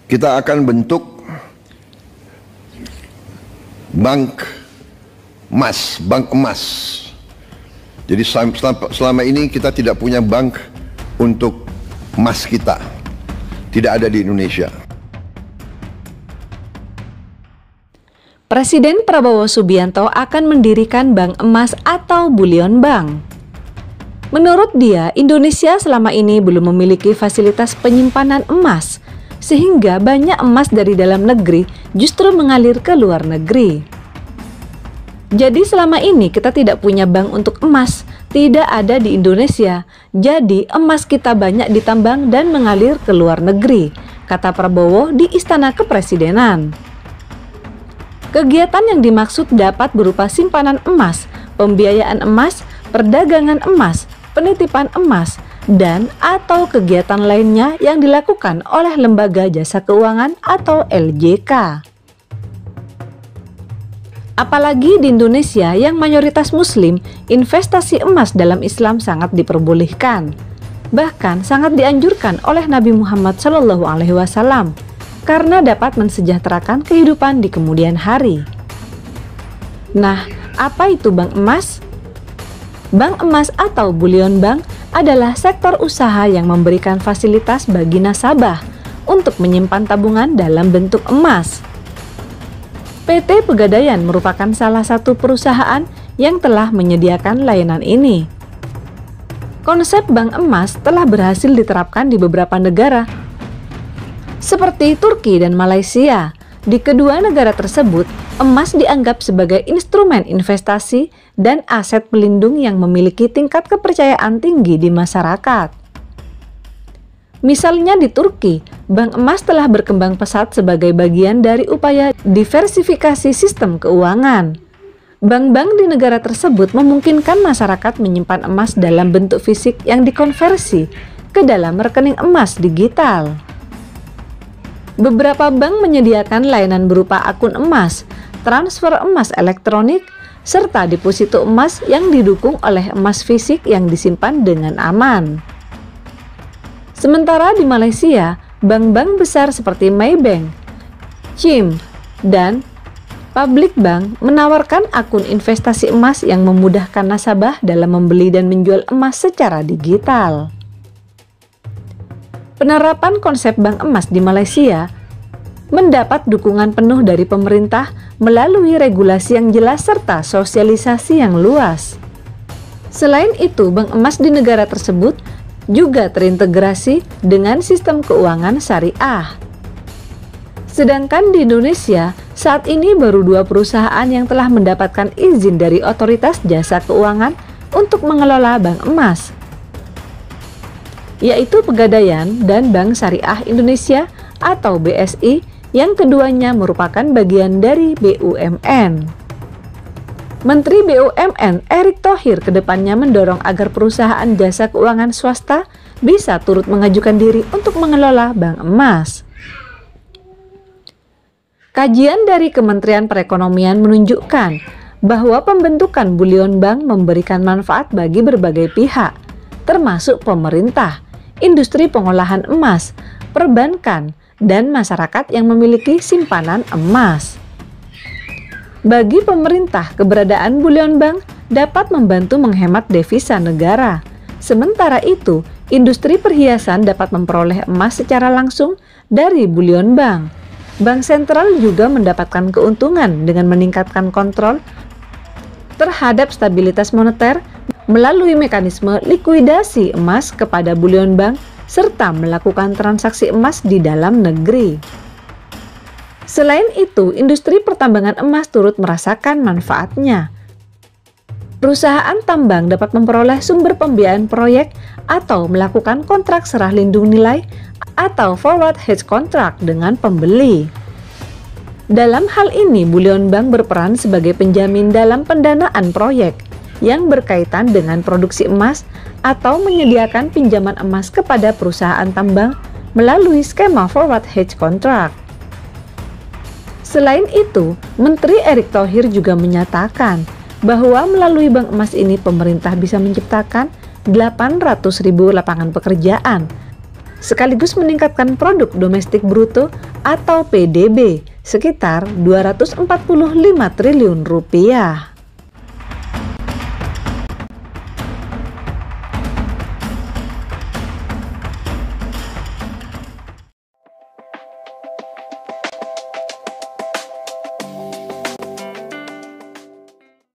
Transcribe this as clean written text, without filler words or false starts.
kita akan bentuk bank emas. Jadi selama ini kita tidak punya bank untuk emas kita, tidak ada di Indonesia. Presiden Prabowo Subianto akan mendirikan bank emas atau bullion bank. Menurut dia, Indonesia selama ini belum memiliki fasilitas penyimpanan emas, sehingga banyak emas dari dalam negeri justru mengalir ke luar negeri. Jadi selama ini kita tidak punya bank untuk emas, tidak ada di Indonesia. Jadi emas kita banyak ditambang dan mengalir ke luar negeri, kata Prabowo di Istana Kepresidenan. Kegiatan yang dimaksud dapat berupa simpanan emas, pembiayaan emas, perdagangan emas, penitipan emas, dan atau kegiatan lainnya yang dilakukan oleh Lembaga Jasa Keuangan atau LJK. Apalagi di Indonesia yang mayoritas Muslim, investasi emas dalam Islam sangat diperbolehkan. Bahkan sangat dianjurkan oleh Nabi Muhammad SAW karena dapat mensejahterakan kehidupan di kemudian hari. Nah, apa itu bank emas? Bank emas atau bullion bank adalah sektor usaha yang memberikan fasilitas bagi nasabah untuk menyimpan tabungan dalam bentuk emas. PT Pegadaian merupakan salah satu perusahaan yang telah menyediakan layanan ini. Konsep bank emas telah berhasil diterapkan di beberapa negara, seperti Turki dan Malaysia. Di kedua negara tersebut, emas dianggap sebagai instrumen investasi dan aset pelindung yang memiliki tingkat kepercayaan tinggi di masyarakat. Misalnya di Turki, bank emas telah berkembang pesat sebagai bagian dari upaya diversifikasi sistem keuangan. Bank-bank di negara tersebut memungkinkan masyarakat menyimpan emas dalam bentuk fisik yang dikonversi ke dalam rekening emas digital. Beberapa bank menyediakan layanan berupa akun emas, transfer emas elektronik, serta deposito emas yang didukung oleh emas fisik yang disimpan dengan aman. Sementara di Malaysia, bank-bank besar seperti Maybank, Chim, dan Public Bank menawarkan akun investasi emas yang memudahkan nasabah dalam membeli dan menjual emas secara digital. Penerapan konsep bank emas di Malaysia mendapat dukungan penuh dari pemerintah melalui regulasi yang jelas serta sosialisasi yang luas. Selain itu, bank emas di negara tersebut juga terintegrasi dengan sistem keuangan syariah. Sedangkan di Indonesia, saat ini baru 2 perusahaan yang telah mendapatkan izin dari Otoritas Jasa Keuangan untuk mengelola bank emas, yaitu Pegadaian dan Bank Syariah Indonesia atau BSI, yang keduanya merupakan bagian dari BUMN. Menteri BUMN Erick Thohir kedepannya mendorong agar perusahaan jasa keuangan swasta bisa turut mengajukan diri untuk mengelola bank emas. Kajian dari Kementerian Perekonomian menunjukkan bahwa pembentukan bullion bank memberikan manfaat bagi berbagai pihak, termasuk pemerintah, industri pengolahan emas, perbankan, dan masyarakat yang memiliki simpanan emas. Bagi pemerintah, keberadaan bullion bank dapat membantu menghemat devisa negara. Sementara itu, industri perhiasan dapat memperoleh emas secara langsung dari bullion bank. Bank sentral juga mendapatkan keuntungan dengan meningkatkan kontrol terhadap stabilitas moneter melalui mekanisme likuidasi emas kepada bullion bank serta melakukan transaksi emas di dalam negeri. Selain itu, industri pertambangan emas turut merasakan manfaatnya. Perusahaan tambang dapat memperoleh sumber pembiayaan proyek atau melakukan kontrak serah lindung nilai atau forward hedge contract dengan pembeli. Dalam hal ini, bullion bank berperan sebagai penjamin dalam pendanaan proyek yang berkaitan dengan produksi emas atau menyediakan pinjaman emas kepada perusahaan tambang melalui skema forward hedge contract. Selain itu, Menteri Erick Thohir juga menyatakan bahwa melalui bank emas ini pemerintah bisa menciptakan 800.000 lapangan pekerjaan, sekaligus meningkatkan produk domestik bruto atau PDB sekitar 245 triliun rupiah.